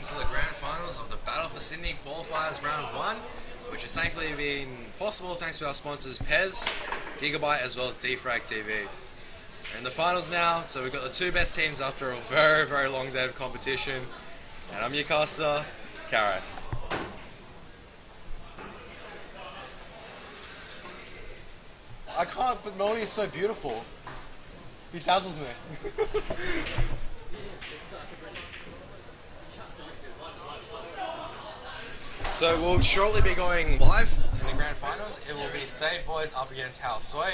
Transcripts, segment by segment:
to the grand finals of the Battle for Sydney Qualifiers Round 1, which has thankfully been possible thanks to our sponsors Pez, Gigabyte, as well as Defrag TV. We're in the finals now, so we've got the two best teams after a very, very long day of competition. And I'm your caster, Karath. I can't, but Noe is so beautiful. He dazzles me. So we'll shortly be going live in the grand finals. It will be Save Boys up against Hao Sui.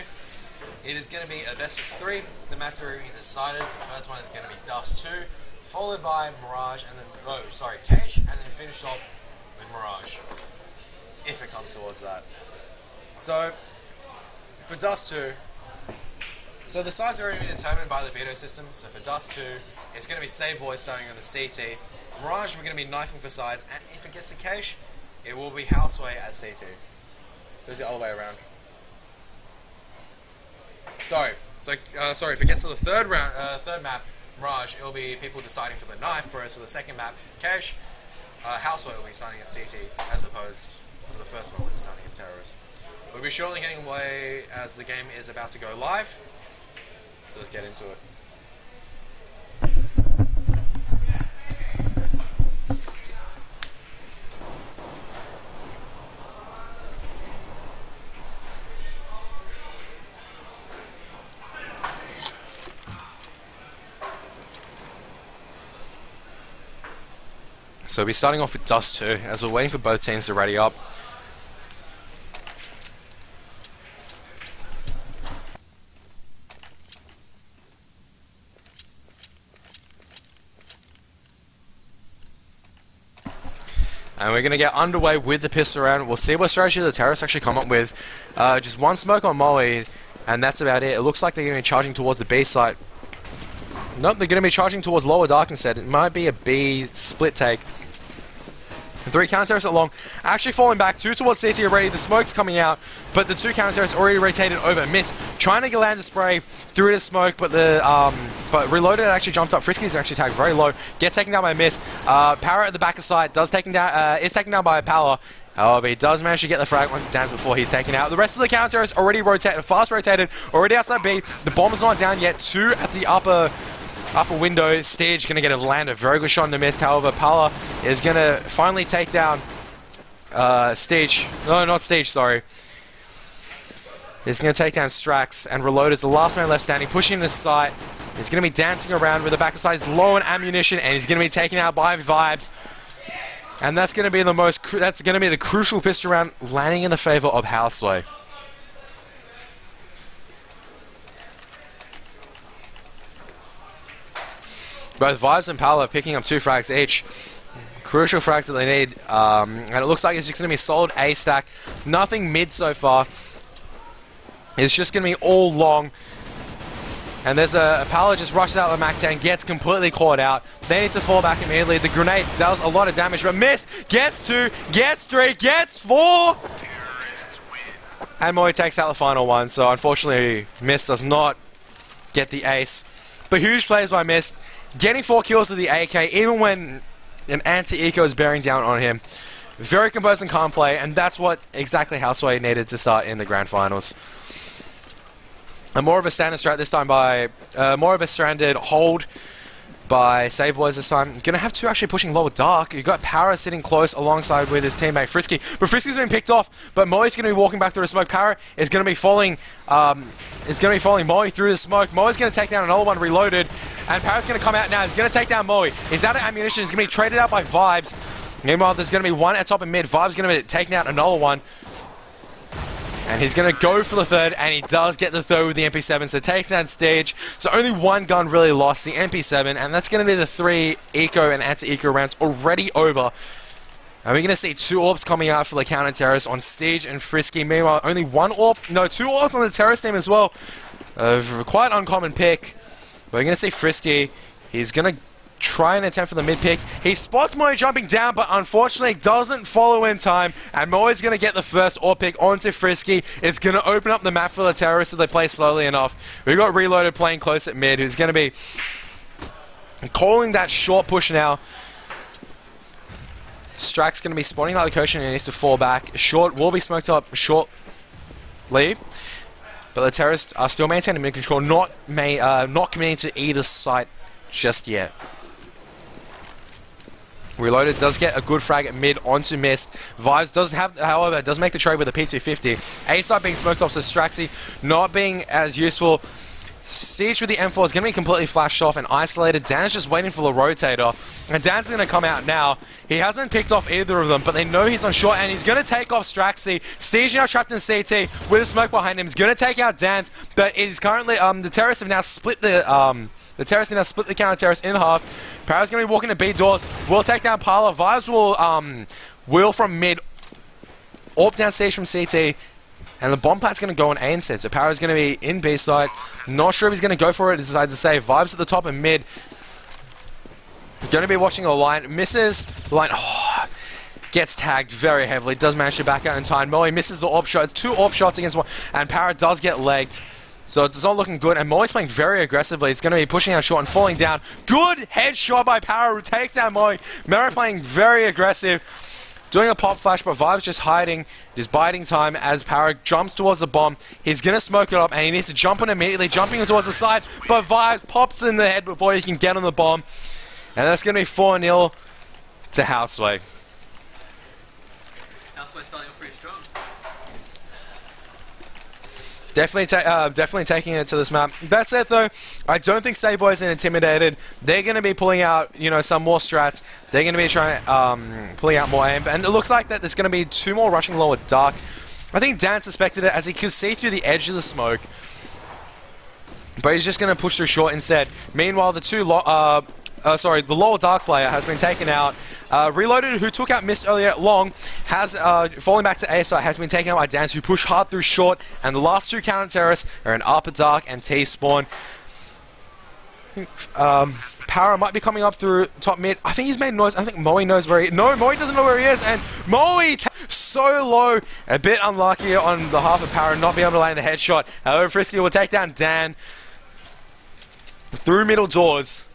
It is going to be a best of 3. The match are already decided. The first one is going to be Dust 2, followed by Mirage, and then Cage, and then finish off with Mirage, if it comes towards that. So for Dust 2, so the sides are already determined by the veto system. So for Dust 2, it's going to be Save Boys starting on the CT. Mirage, we're going to be knifing for sides, and if it gets to Cage, it will be Hao Sui at CT. Goes the other way around. Sorry, if it gets to the third map, Mirage, it will be people deciding for the knife, whereas for the second map, Cage, Hao Sui will be starting as CT, as opposed to the first one when it's starting as terrorist. We'll be shortly getting away as the game is about to go live, so let's get into it. So we'll be starting off with Dust 2, as we're waiting for both teams to ready up. And we're going to get underway with the pistol round. We'll see what strategy the terrorists actually come up with. Just one smoke on Moe, and that's about it. It looks like they're going to be charging towards the B site. Nope, they're going to be charging towards Lower Dark instead. It might be a B split take. 3 counter-terrorists along, actually falling back, 2 towards CT already, the smoke's coming out, but the 2 counter-terrorists already rotated over, missed, trying to land the spray through the smoke, but Reloaded actually jumped up, Frisky's actually tagged very low, gets taken down by a miss, Power at the back of site, is taken down by a Pala, however he does manage to get the frag once it downs before he's taken out. The rest of the counter-terrorists already fast rotated, already outside B, the bomb is not down yet, 2 at the upper window. Stage going to get a land, a very good shot in the mist. However, Pala is going to finally take down Stage. No, not Stage, sorry. He's going to take down Strax, and Reload is the last man left standing, pushing the site. He's going to be dancing around with the back of side. He's low on ammunition, and he's going to be taken out by Vibes. And that's going to be the crucial pistol round, landing in the favor of Hao Sui. Both Vibes and Pala are picking up 2 frags each. Crucial frags that they need. And it looks like it's just going to be solid A stack. Nothing mid so far. It's just going to be all long. And there's a Pala just rushes out the MAC-10, gets completely caught out. They need to fall back immediately. The grenade does a lot of damage, but miss. Gets 2, gets 3, gets 4. And Moe takes out the final one. So unfortunately, Mist does not get the ace. But huge plays by Mist. Getting 4 kills with the AK, even when an anti-eco is bearing down on him. Very composed and calm play, and that's what exactly Hao Sui needed to start in the grand finals. And more of a standard strat this time by, more of a stranded hold by Save Boys this time. Gonna have 2 actually pushing Lower Dark. You've got Para sitting close alongside with his teammate Frisky. But Frisky's been picked off, but Moe's gonna be walking back through the smoke. Para is gonna be following Moe through the smoke. Moe's gonna take down another one, Reloaded. And Para's gonna come out now. He's gonna take down Moe. He's out of ammunition. He's gonna be traded out by Vibes. Meanwhile, there's gonna be one at top and mid. Vibes gonna be taking out another one. And he's going to go for the third, and he does get the third with the MP7, so takes down Stage. So only one gun really lost, the MP7, and that's going to be the 3 eco and anti-eco rounds already over. And we're going to see 2 AWPs coming out for the counter-terrorists on Stage and Frisky. Meanwhile, only 2 AWPs on the terrorist team as well. Quite uncommon pick. But we're going to see Frisky. He's going to try and attempt for the mid pick. He spots Moe jumping down, but unfortunately doesn't follow in time. And Moe is going to get the first AWP pick onto Frisky. It's going to open up the map for the terrorists if they play slowly enough. We've got Reloaded playing close at mid, who's going to be calling that short push now. Strack's going to be spawning like the coach and he needs to fall back. Short will be smoked up shortly. But the terrorists are still maintaining mid control, not committing to either site just yet. Reloaded does get a good frag at mid onto Mist. Vibes does have, however, does make the trade with a P250. A site being smoked off, so Straxy not being as useful. Steech with the M4 is going to be completely flashed off and isolated. Dan's just waiting for the rotator. And Dan's going to come out now. He hasn't picked off either of them, but they know he's on short and he's going to take off Straxy. Steech now trapped in CT with a smoke behind him. He's going to take out Dan, but he's currently, the terrorists have now split the counter-terrorist in half. Para's going to be walking to B doors. Will take down Parla. Vibes will wheel from mid. Orb down stage from CT. And the bomb plat's going to go on A instead. So Para's going to be in B side. Not sure if he's going to go for it. He decides to save. Vibes at the top and mid. Going to be watching the line. Misses the line. Oh, gets tagged very heavily. Does manage to back out in time. Moe misses the AWP shot. It's 2 AWP shots against 1. And Para does get legged. So it's not looking good, and Moe's playing very aggressively. He's going to be pushing out short and falling down. Good headshot by Para, who takes down Moe. Mero playing very aggressive, doing a pop flash, but Vibe's just hiding, just biding time as Para jumps towards the bomb. He's going to smoke it up, and he needs to jump in immediately, jumping towards the side, but Vibe pops in the head before he can get on the bomb. And that's going to be 4-0 to Houseway. Houseway starting off pretty strong. Definitely taking it to this map. That said, though, I don't think Stay Boys are intimidated. They're going to be pulling out, some more strats. They're going to be trying, pulling out more aim. And it looks like that there's going to be 2 more rushing lower dark. I think Dan suspected it as he could see through the edge of the smoke. But he's just going to push through short instead. Meanwhile, the lower dark player has been taken out. Reloaded, who took out Mist earlier at long, has, falling back to A site, has been taken out by Dance, who pushed hard through short, and the last 2 counter-terrorists are in upper dark and T-spawn. Para might be coming up through top mid. I think he's made noise. I think Moe knows where he... No, Moe doesn't know where he is, and Moe so low. A bit unlucky on behalf of Para not being able to land the headshot. However, Frisky will take down Dan through middle doors.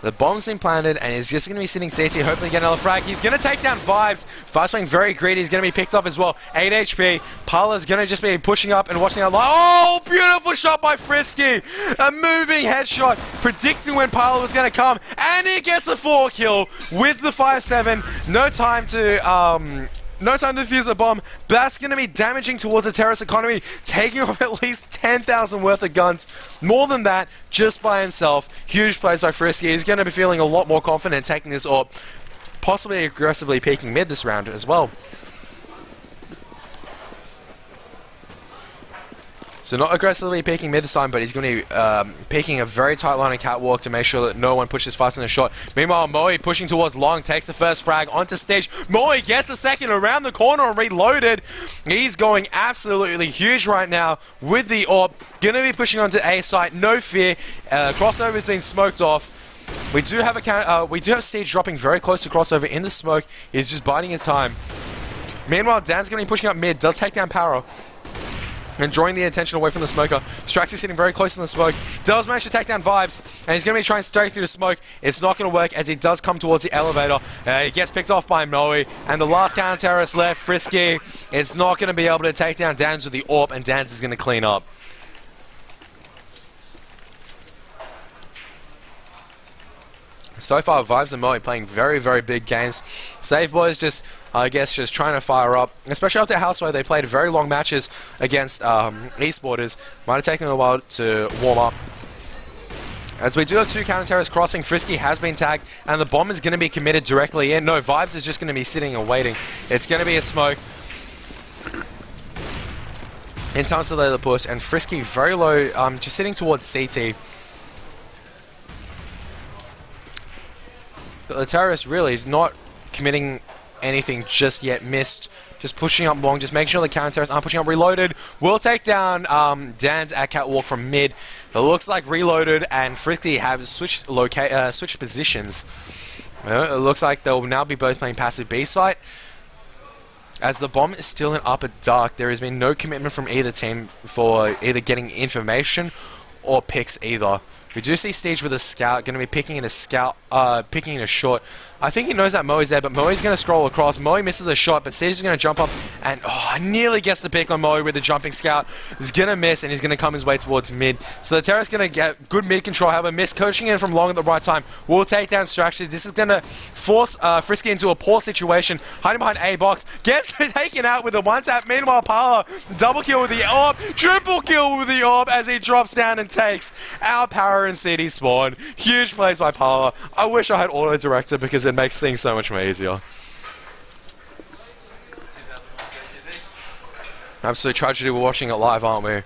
The bomb's been planted, and he's just going to be sitting CT, hopefully get another frag. He's going to take down Vibes. Vibes playing very greedy. He's going to be picked off as well. 8 HP. Parla's going to just be pushing up and watching out. Oh, beautiful shot by Frisky. A moving headshot, predicting when Parla was going to come. And he gets a 4 kill with the 5-7. No time to defuse the bomb. But that's going to be damaging towards the terrorist economy, taking off at least 10,000 worth of guns. More than that, just by himself. Huge plays by Frisky. He's going to be feeling a lot more confident taking this AWP, possibly aggressively peeking mid this round as well. So not aggressively peeking mid this time, but he's going to be peeking a very tight line of catwalk to make sure that no one pushes fast in the shot. Meanwhile, Moe pushing towards long, takes the first frag onto stage. Moe gets the second around the corner and reloaded. He's going absolutely huge right now with the AWP. Going to be pushing onto A site, no fear. Crossover has been smoked off. We do have Siege dropping very close to crossover in the smoke. He's just biding his time. Meanwhile, Dan's going to be pushing up mid, does take down Para, and drawing the attention away from the smoker. Straxy sitting very close in the smoke. Does manage to take down Vibes, and he's going to be trying straight through the smoke. It's not going to work as he does come towards the elevator. He gets picked off by Moe, and the last counter-terrorist left, Frisky. It's not going to be able to take down Danz with the AWP, and Danz is going to clean up. So far, Vibes and Moe playing very, very big games. Save Boys just trying to fire up. Especially after Houseway, they played very long matches against esporters. Might have taken a while to warm up. As we do have 2 counter-terrorists crossing, Frisky has been tagged, and the bomb is going to be committed directly in. No, Vibes is just going to be sitting and waiting. It's going to be a smoke. In time to delay the push, and Frisky very low, just sitting towards CT. But the terrorists really not committing anything just yet. Missed, just pushing up long, just making sure the counter-terrorists aren't pushing up. Reloaded will take down Dan's at catwalk from mid. It looks like Reloaded and Frisky have switched positions. It looks like they'll now be both playing passive B site. As the bomb is still in upper dark, there has been no commitment from either team for either getting information or picks either. We do see Stage with a scout, going to be picking in a scout, picking in a short. I think he knows that Moe's there, but Moe's going to scroll across. Moe misses the shot, but Stage is going to jump up and nearly gets the pick on Moe with the jumping scout. He's going to miss, and he's going to come his way towards mid. So the Terror's going to get good mid control, however, miss coaching in from long at the right time. Will take down Straxy. This is going to force Frisky into a poor situation. Hiding behind A box. Gets taken out with a one-tap. Meanwhile, Parla, double kill with the orb. Triple kill with the orb as he drops down and takes out Power and CD spawn. Huge plays by Parla. I wish I had auto-director because it makes things so much more easier. Absolute tragedy, we're watching it live, aren't we?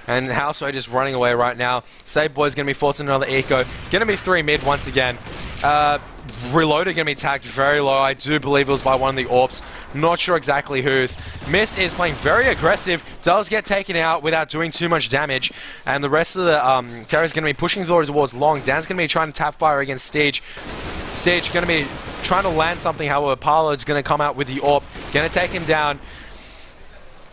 And Houseway just running away right now. Save Boy's going to be forcing another eco. Going to be 3 mid once again. Reloaded going to be tagged very low. I do believe it was by one of the AWPs. Not sure exactly whose. Mist is playing very aggressive. Does get taken out without doing too much damage. And the rest of the Terror is going to be pushing towards long. Dan's going to be trying to tap fire against Stage. Stage going to be trying to land something. However, Parla is going to come out with the AWP. Going to take him down.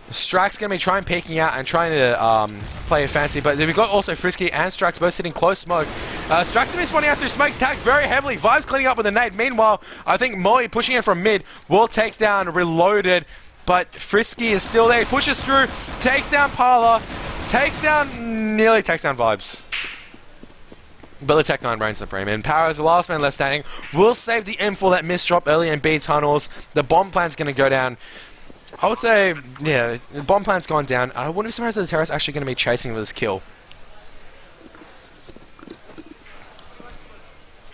Strax going to be trying peeking out and trying to play it fancy, but we've got also Frisky and Strax both sitting close smoke. Strax going to be spawning out through smokes, tagged very heavily. Vibes cleaning up with a nade. Meanwhile, I think Moe pushing in from mid will take down Reloaded, but Frisky is still there. He pushes through, takes down Parla, nearly takes down Vibes. But the Tech 9 reigns supreme, and Power is the last man left standing. Will save the M4 that misdrop early in B tunnels. The bomb plan's going to go down. I would say, yeah, the bomb plant's gone down. I wouldn't be surprised if the Terror's actually going to be chasing with this kill.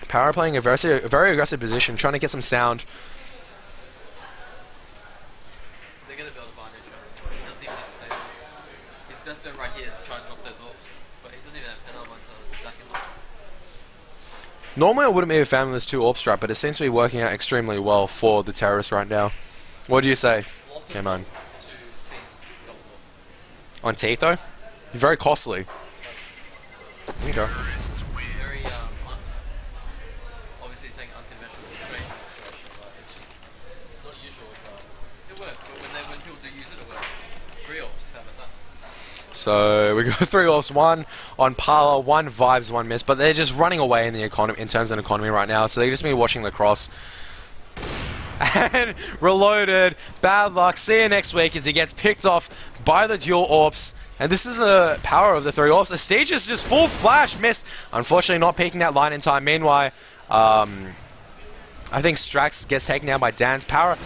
Power playing a very aggressive position, trying to get some sound. They're going to build advantage. He doesn't even have to save this. His best bet right here is to try and drop those orbs, but he doesn't even have pen armor to back him up. Normally I wouldn't be a fan of this 2 AWP strat, but it seems to be working out extremely well for the Terrorists right now. What do you say? Come on. On teeth though? Very costly. There you go. Very, obviously saying unconventional, strange situation, but it's just not usual. It works, but when people do use it, it works. 3 AWPs, how about that? So we got 3 AWPs, 1 on Parla, 1 Vibes, 1 miss, but they're just running away in the economy in terms of economy right now, so they just be watching the cross. And Reloaded, bad luck. See you next week as he gets picked off by the dual AWPs. And this is the power of the 3 AWPs. The Stage is just full flash missed. Unfortunately, not peeking that line in time. Meanwhile, I think Strax gets taken down by Dan's Power.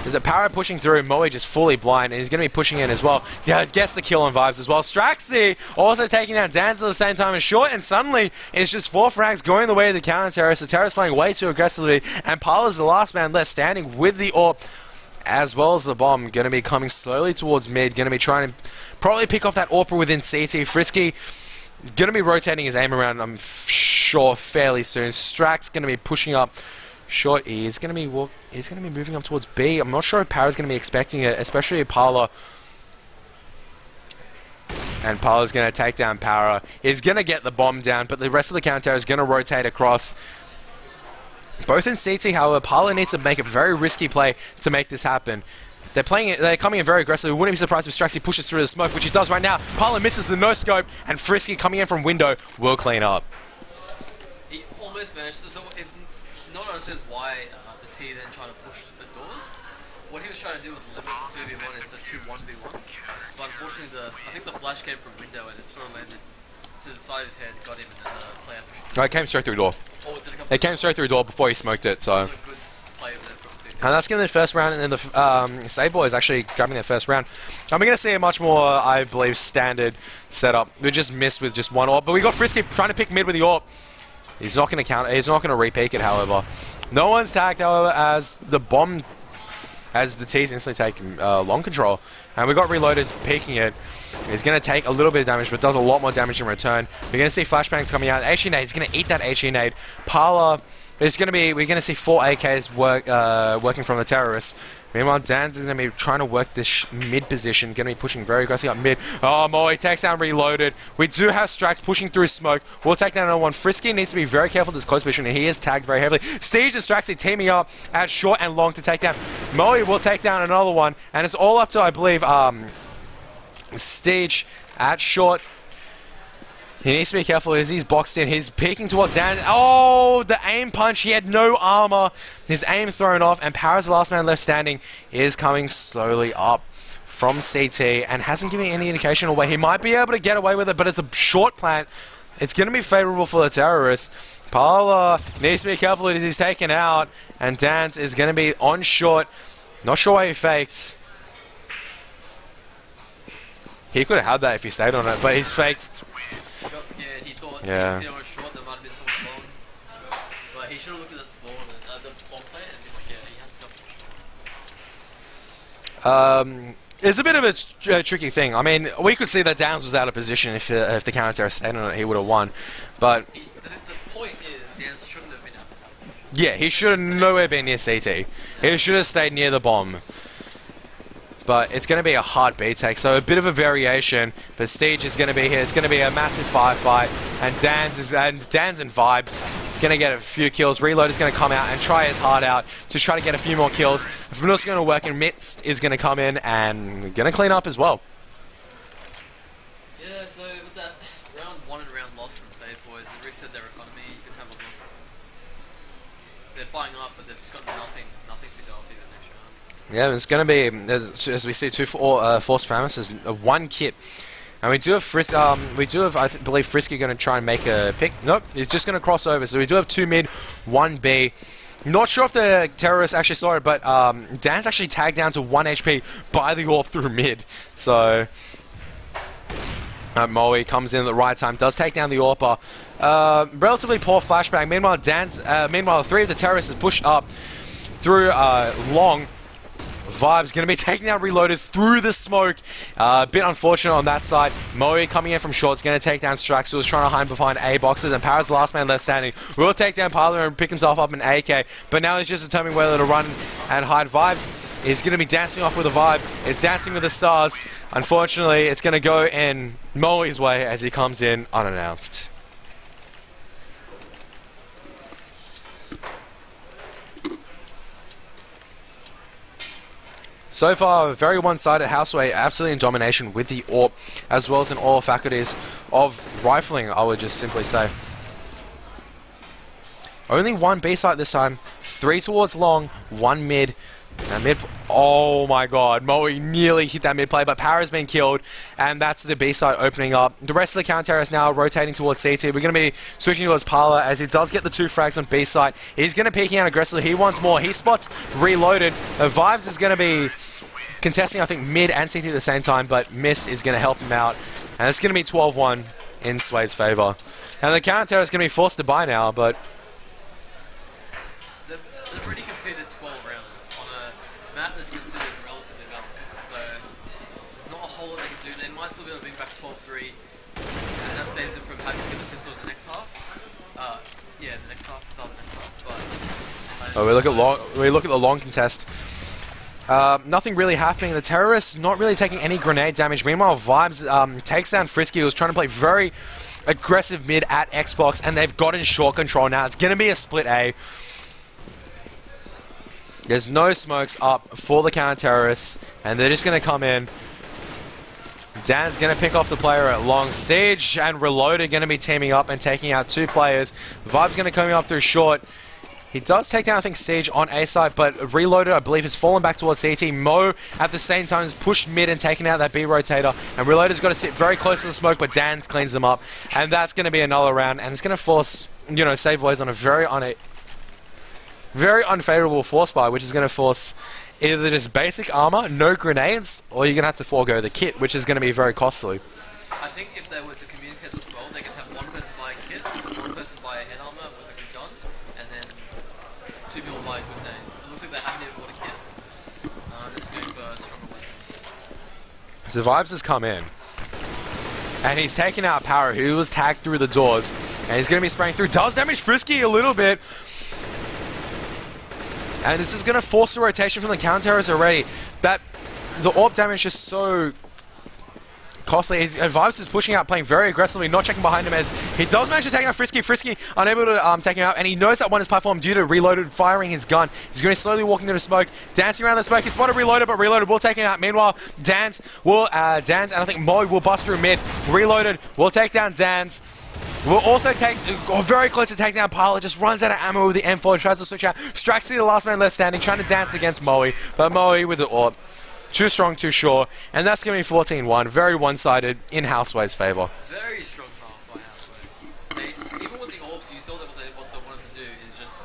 There's a Power pushing through. Moe just fully blind, and he's going to be pushing in as well. Yeah, gets the kill on Vibes as well. Straxy also taking down Dan's at the same time as Short, and suddenly it's just 4 frags going the way of the counter-terrorist. The terrorist playing way too aggressively, and Parla's the last man left standing with the AWP, as well as the bomb. Going to be coming slowly towards mid. Going to be trying to probably pick off that AWP within CT. Frisky going to be rotating his aim around, I'm sure, fairly soon. Strax going to be pushing up. Short E is going to be moving up towards B. I'm not sure if Power's going to be expecting it, especially if Parla. And Parla's going to take down Power. He's going to get the bomb down, but the rest of the counter is going to rotate across. Both in CT, however, Parla needs to make a very risky play to make this happen. They're coming in very aggressively. We wouldn't be surprised if Straxy pushes through the smoke, which he does right now. Parla misses the no-scope, and Frisky coming in from window will clean up. He almost managed to, so if no one understands why the T then trying to push the doors. What he was trying to do was limit the 2v1 into 2 1v1s. But unfortunately, I think the flash came from window and it sort of landed to the side of his head, got him, and then the player pushed. No, it came straight through the door. Oh, it did come It came straight through the door before he smoked it, so. It was a good play of that from CT. And that's getting their first round, and then the Save Boys actually grabbing their first round. And we're going to see a much more, I believe, standard setup. We just missed with just 1 AWP, but we got Frisky trying to pick mid with the AWP. He's not going to counter. He's not going to re-peek it, however. No one's tagged, however, as the bomb, as the T's instantly take long control. And we've got Reloaders peeking it. He's going to take a little bit of damage, but does a lot more damage in return. We're going to see flashbangs coming out. HE nade. He's going to eat that HE nade. Parla is going to be. We're going to see 4 AKs working from the terrorists. Meanwhile, Dan's is going to be trying to work this mid position. Going to be pushing very aggressively up mid. Oh, Moe takes down Reloaded. We do have Strax pushing through smoke. We'll take down another one. Frisky needs to be very careful with this close position, and he is tagged very heavily. Stage and Straxy teaming up at short and long to take down. Moe will take down another one, and it's all up to, I believe, Stage at short. He needs to be careful as he's boxed in. He's peeking towards Dan. Oh, the aim punch. He had no armor. His aim thrown off, and Para's the last man left standing is coming slowly up from CT and hasn't given any indication of where he might be able to get away with it, but it's a short plant. It's going to be favorable for the terrorists. Parla needs to be careful as he's taken out, and Dance is going to be on short. Not sure why he faked. He could have had that if he stayed on it, but he's faked. He got scared. He thought Yeah. he was short. There might have been someone alone, but he should have looked at that spawn and the bomb plate and been like, yeah, he has to go for short. It's a bit of a tricky thing. I mean, we could see that Downs was out of position if the counter stayed on it, he would have won. But The point is, Dance shouldn't have been out. yeah, he should have nowhere been near CT. He should have stayed near the bomb. But it's going to be a hard B take, so a bit of a variation. But Steege is going to be here. It's going to be a massive firefight, and Dan's and Vibes going to get a few kills. Reload is going to come out and try his heart out to try to get a few more kills. If it's going to work, and Mist is going to come in and going to clean up as well. Yeah, so with that round 1 and round loss from Save Boys, it reset their economy. You can have a look. They're buying up, but they've just got nothing to go off even next round. Yeah, it's going to be, as we see, two Forced Famishes, one kit. And we do have I believe Frisky going to try and make a pick. Nope, he's just going to cross over. So we do have 2 mid, 1 B. Not sure if the terrorists actually saw it, but Dan's actually tagged down to 1 HP by the AWP through mid. So Moe comes in at the right time, does take down the AWPer. Relatively poor flashbang. Meanwhile, 3 of the terrorists is pushed up through long. Vibes going to be taking out Reloaded through the smoke. A bit unfortunate on that side. Moe coming in from short is going to take down Strax, who was trying to hide behind A boxes, and Para's the last man left standing. Will take down Parler and pick himself up in AK, but now he's just determining whether to run and hide. Vibes is going to be dancing off with a vibe. It's Dancing with the Stars. Unfortunately, it's going to go in Moe's way as he comes in unannounced. So far, very one-sided. Houseway absolutely in domination with the AWP, as well as in all faculties of rifling, I would just simply say. Only 1 B site this time, 3 towards long, 1 mid. Oh my god, Moe nearly hit that mid play, but Para's been killed, and that's the B site opening up. The rest of the counter is now rotating towards CT. We're going to be switching towards Parla as he does get the 2 frags on B site. He's going to peeking out aggressively. He wants more. He spots Reloaded. Vibes is going to be contesting, I think, mid and CT at the same time, but Mist is going to help him out. And it's going to be 12-1 in Sway's favor. And the counter is going to be forced to buy now, but They've already conceded 12 rounds on a map that's considered relatively balanced, so there's not a whole lot they can do. They might still be able to bring back 12-3, and that saves them from having to get the pistol in the next half. Yeah, the next half, start of the next half, but... we look at the long contest. Nothing really happening. The terrorists not really taking any grenade damage. Meanwhile, Vibes takes down Frisky, who's trying to play very aggressive mid at Xbox, and they've gotten short control now. It's going to be a split A. There's no smokes up for the counter-terrorists, and they're just going to come in. Dan's going to pick off the player at long. Stage and Reloaded going to be teaming up and taking out 2 players. Vibe's going to come up through short. He does take down, I think, Stage on A side, but Reloaded, I believe, has fallen back towards CT. Mo, at the same time, has pushed mid and taken out that B rotator. And Reloaded's got to sit very close to the smoke, but Dan's cleans them up. And that's going to be another round, and it's going to force, you know, Save Boys on a very unfavorable force buy, which is going to force either just basic armor, no grenades, or you're going to have to forego the kit, which is going to be very costly. I think if they were to communicate this well, they can have 1 person buy a kit, 1 person buy a head armor with a good gun, and then 2 people buy good nades. It looks like they haven't even bought a kit. They're just going for stronger weapons. So Vibes has come in, and he's taken out Power, who was tagged through the doors, and he's going to be spraying through. Does damage Frisky a little bit. And this is going to force the rotation from the counter-terrorists already. The AWP damage is so costly. Vibes is pushing out, playing very aggressively, not checking behind him as he does manage to take out Frisky. Frisky unable to take him out, and he knows that one is platform due to Reloaded firing his gun. He's going to slowly walk into the smoke, dancing around the smoke. He's spotted Reloaded, but Reloaded will take him out. Meanwhile, Dans and I think Moe will bust through mid. Reloaded will take down Dans. We'll also very close to taking down Parler, just runs out of ammo with the M4, tries to switch out. Strikes to the last man left standing, trying to dance against Moe, but Moe with the AWP. Too strong, too sure, and that's going to be 14-1. Very one-sided in Houseway's favour. Very strong half by Houseway. Even with the AWPs, you saw that what they wanted to do is just,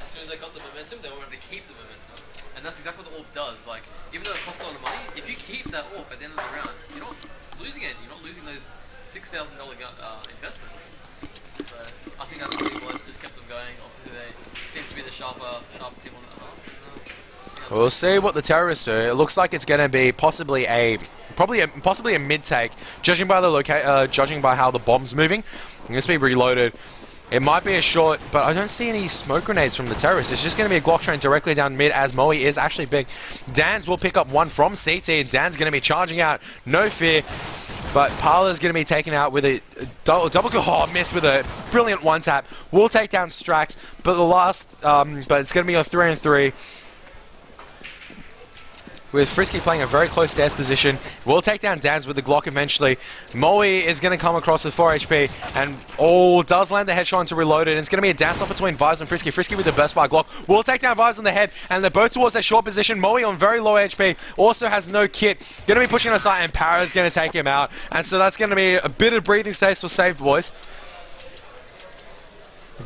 as soon as they got the momentum, they wanted to keep the momentum. And that's exactly what the AWP does. Like, even though it costs a lot of money, if you keep that AWP at the end of the round, you're not losing it. You're not losing those $6,000 investments. So I think that's really what just kept them going. Obviously, they seem to be the sharper team on that half. We'll see what the terrorists do. It looks like it's going to be possibly a mid take, judging by how the bomb's moving. It's be reloaded. It might be a short, but I don't see any smoke grenades from the terrorists. It's just going to be a Glock train directly down mid as Moe is actually big. Dans will pick up one from CT, and Dan's going to be charging out. No fear. But Parler's going to be taken out with a miss with a brilliant one tap. Will take down Strax, but but it's going to be a 3-on-3. With Frisky playing a very close stairs position. Will take down Dans with the Glock eventually. Moe is going to come across with 4 HP and does land the headshot into Reloaded. And it's going to be a dance off between Vibes and Frisky. Frisky with the burst fire Glock will take down Vibes on the head, and they're both towards their short position. Moe on very low HP also has no kit. Going to be pushing on the side, and Para's going to take him out. And so that's going to be a bit of breathing space for Saved Boys.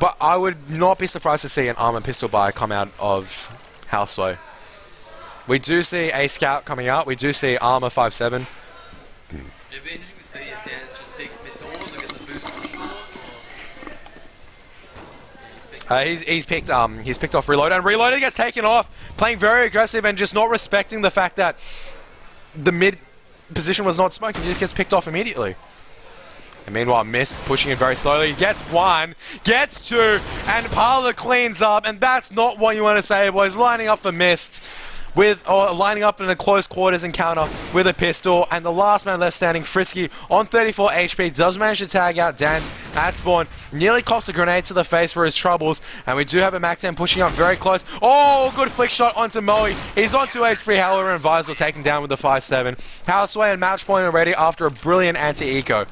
But I would not be surprised to see an armor pistol buy come out of Houseway. We do see a scout coming out. We do see armor 5-7. It'd be interesting to see if Dan just picks mid doors or gets a boost on short. He's picked off Reload, and Reloaded gets taken off, playing very aggressive and just not respecting the fact that the mid position was not smoking. He just gets picked off immediately. And meanwhile, Mist pushing it very slowly. Gets one, gets two, and Parler cleans up, and that's not what you want to say, boys. Lining up for Mist. Lining up in a close quarters encounter with a pistol, and the last man left standing, Frisky, on 34 HP, does manage to tag out Dans at spawn, nearly cops a grenade to the face for his troubles, and we do have a Max M pushing up very close. Oh, good flick shot onto Moe. He's on 2 HP, however, and Vibes will take him down with the 5-7. Houseway and match point already after a brilliant anti-eco.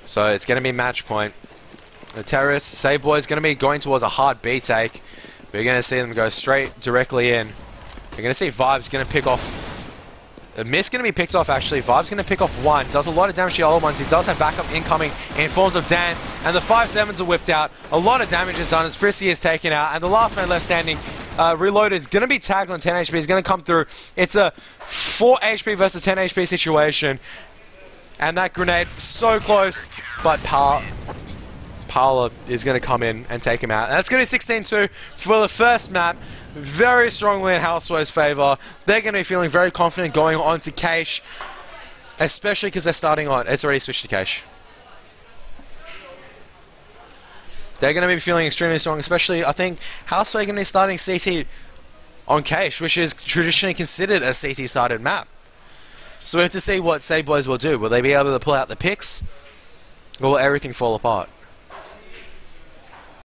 So it's going to be match point. The terrorists, Save Boys, going to be going towards a hard B take. We're going to see them go straight directly in. We're going to see Vibes going to pick off. A miss going to be picked off actually. Vibes going to pick off one. Does a lot of damage to the other ones. He does have backup incoming in forms of Dance. And the 5-7s are whipped out. A lot of damage is done as Frisky is taken out. And the last man left standing, Reloaded, is going to be tagged on 10 HP. He's going to come through. It's a 4 HP versus 10 HP situation. And that grenade, so close, but Parler is going to come in and take him out. And that's going to be 16-2 for the first map. Very strongly in Houseway's favour. They're going to be feeling very confident going on to Cache, especially because they're starting on. It's already switched to Cache. They're going to be feeling extremely strong, especially, I think, Houseway going to be starting CT on Cache, which is traditionally considered a CT-sided map. So we have to see what Save Boys will do. Will they be able to pull out the picks? Or will everything fall apart?